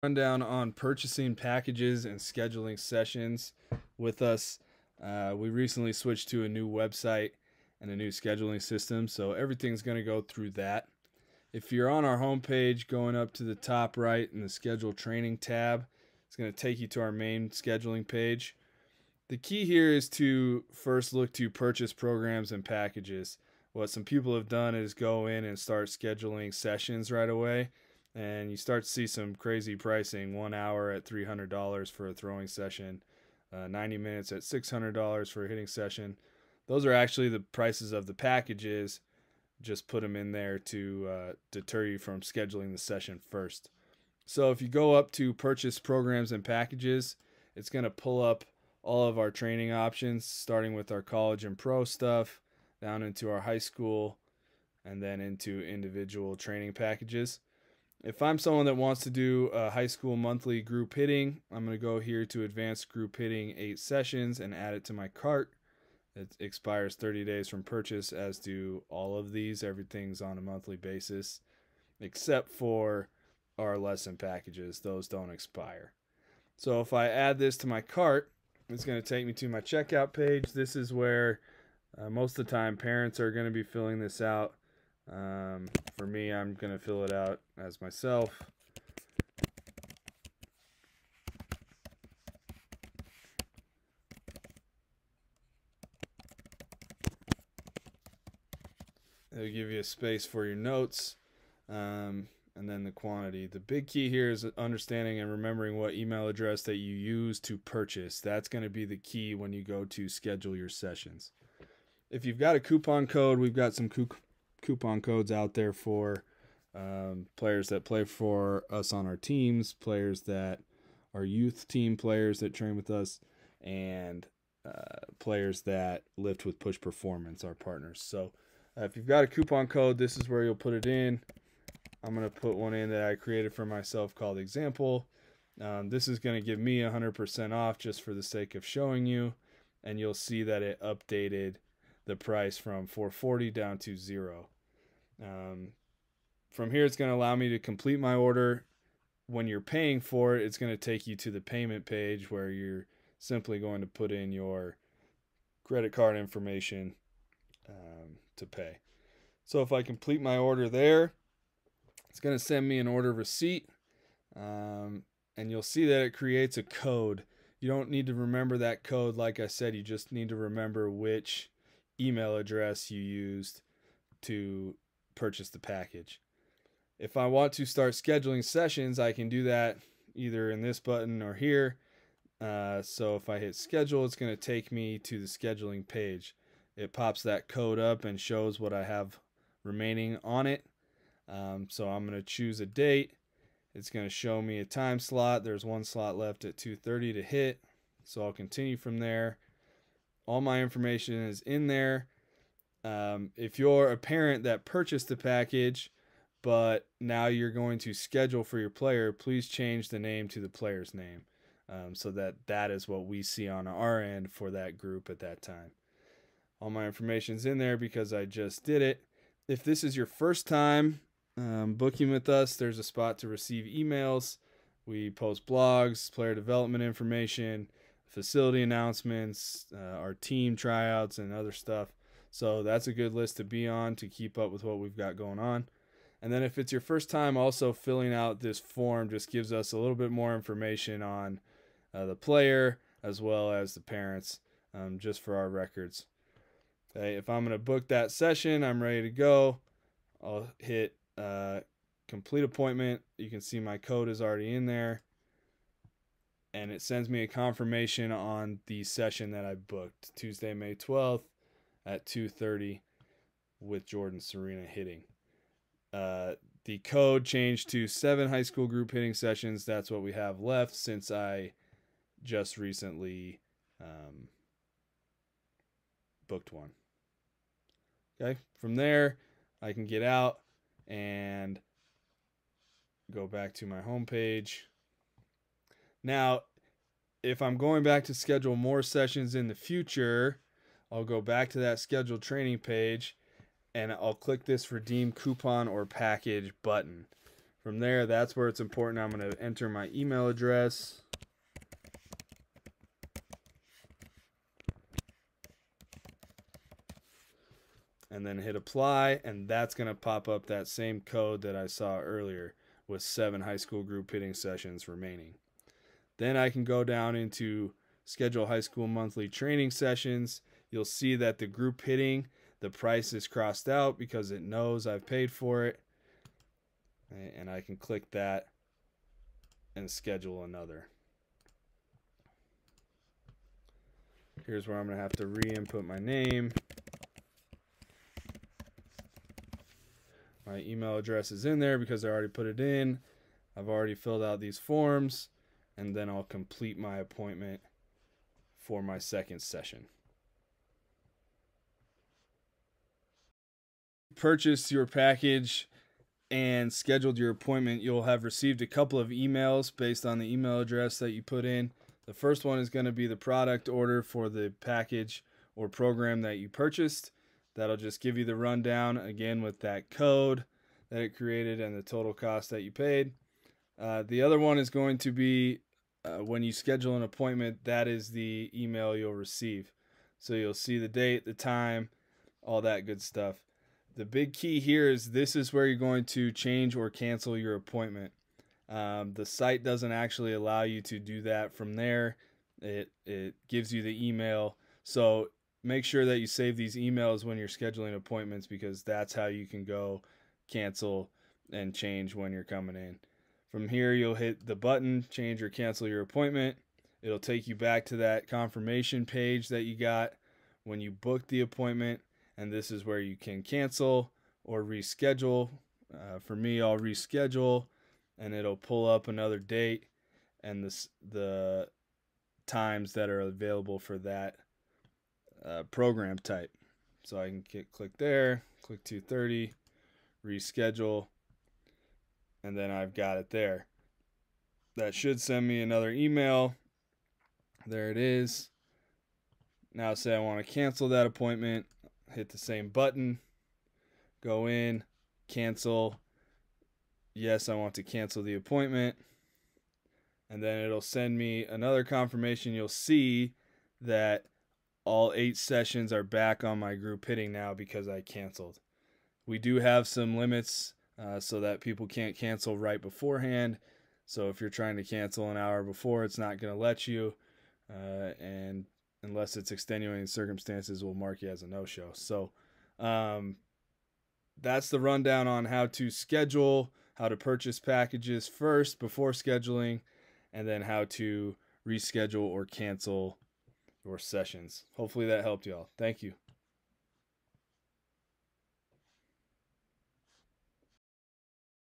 Rundown on purchasing packages and scheduling sessions with us. We recently switched to a new website and a new scheduling system, so everything's going to go through that. If you're on our homepage, going up to the top right in the schedule training tab, it's going to take you to our main scheduling page. The key here is to first look to purchase programs and packages. What some people have done is go in and start scheduling sessions right away, and you start to see some crazy pricing. 1 hour at $300 for a throwing session, 90 minutes at $600 for a hitting session. Those are actually the prices of the packages. Just put them in there to deter you from scheduling the session first. So if you go up to purchase programs and packages, it's going to pull up all of our training options, starting with our college and pro stuff, down into our high school, and then into individual training packages. If I'm someone that wants to do a high school monthly group hitting, I'm going to go here to advanced group hitting 8 sessions and add it to my cart. It expires 30 days from purchase, as do all of these. Everything's on a monthly basis, except for our lesson packages. Those don't expire. So if I add this to my cart, it's going to take me to my checkout page. This is where most of the time parents are going to be filling this out. For me, I'm going to fill it out as myself. It'll give you a space for your notes, and then the quantity. The big key here is understanding and remembering what email address that you use to purchase. That's going to be the key when you go to schedule your sessions. If you've got a coupon code, we've got some coupon codes out there for players that play for us on our teams, players that are youth team players that train with us, and players that lift with Push Performance, our partners. So if you've got a coupon code, this is where you'll put it in. I'm going to put one in that I created for myself called Example. This is going to give me 100% off just for the sake of showing you, and you'll see that it updated the price from $440 down to $0. From here, it's going to allow me to complete my order. When you're paying for it, it's going to take you to the payment page where you're simply going to put in your credit card information to pay. So if I complete my order there, it's going to send me an order receipt, and you'll see that it creates a code. You don't need to remember that code. Like I said, you just need to remember which email address you used to purchase the package. If I want to start scheduling sessions, I can do that either in this button or here. So if I hit schedule, it's going to take me to the scheduling page. It pops that code up and shows what I have remaining on it. So I'm going to choose a date. It's going to show me a time slot. There's one slot left at 2:30 to hit. So I'll continue from there. All my information is in there. If you're a parent that purchased the package, but now you're going to schedule for your player, please change the name to the player's name, so that is what we see on our end for that group at that time. All my information's in there because I just did it. If this is your first time booking with us, there's a spot to receive emails. We post blogs, player development information, facility announcements, our team tryouts, and other stuff. So that's a good list to be on to keep up with what we've got going on. And then if it's your first time, also filling out this form just gives us a little bit more information on the player as well as the parents, just for our records. Okay, if I'm going to book that session, I'm ready to go. I'll hit complete appointment. You can see my code is already in there, and it sends me a confirmation on the session that I booked, Tuesday, May 12th at 2:30 with Jordan Serena hitting. The code changed to 7 high school group hitting sessions. That's what we have left since I just recently booked one. Okay, from there I can get out and go back to my home page. Now, if I'm going back to schedule more sessions in the future, I'll go back to that scheduled training page and I'll click this redeem coupon or package button. From there, that's where it's important. I'm going to enter my email address. And then hit apply, and that's going to pop up that same code that I saw earlier with 7 high school group hitting sessions remaining. Then I can go down into schedule high school monthly training sessions. You'll see that the group hitting, the price is crossed out because it knows I've paid for it. And I can click that and schedule another. Here's where I'm going to have to re-input my name. My email address is in there because I already put it in. I've already filled out these forms, and then I'll complete my appointment for my second session. Purchased your package and scheduled your appointment, you'll have received a couple of emails based on the email address that you put in. The first one is going to be the product order for the package or program that you purchased. That'll just give you the rundown again with that code that it created and the total cost that you paid. The other one is going to be when you schedule an appointment, that is the email you'll receive. So you'll see the date, the time, all that good stuff. The big key here is this is where you're going to change or cancel your appointment. The site doesn't actually allow you to do that from there. It gives you the email. So make sure that you save these emails when you're scheduling appointments, because that's how you can go cancel and change when you're coming in. From here, you'll hit the button, change or cancel your appointment. It'll take you back to that confirmation page that you got when you booked the appointment, and this is where you can cancel or reschedule. For me, I'll reschedule, and it'll pull up another date and the times that are available for that program type. So I can click there, click 2:30, reschedule, and then I've got it there. That should send me another email. There it is. Now say I want to cancel that appointment, hit the same button, go in, cancel. Yes, I want to cancel the appointment. And then it'll send me another confirmation. You'll see that all 8 sessions are back on my group hitting now because I canceled. We do have some limits so that people can't cancel right beforehand. So if you're trying to cancel an hour before, it's not going to let you. And unless it's extenuating circumstances, will mark you as a no-show. So that's the rundown on how to schedule, how to purchase packages first before scheduling, and then how to reschedule or cancel your sessions. Hopefully that helped y'all. Thank you.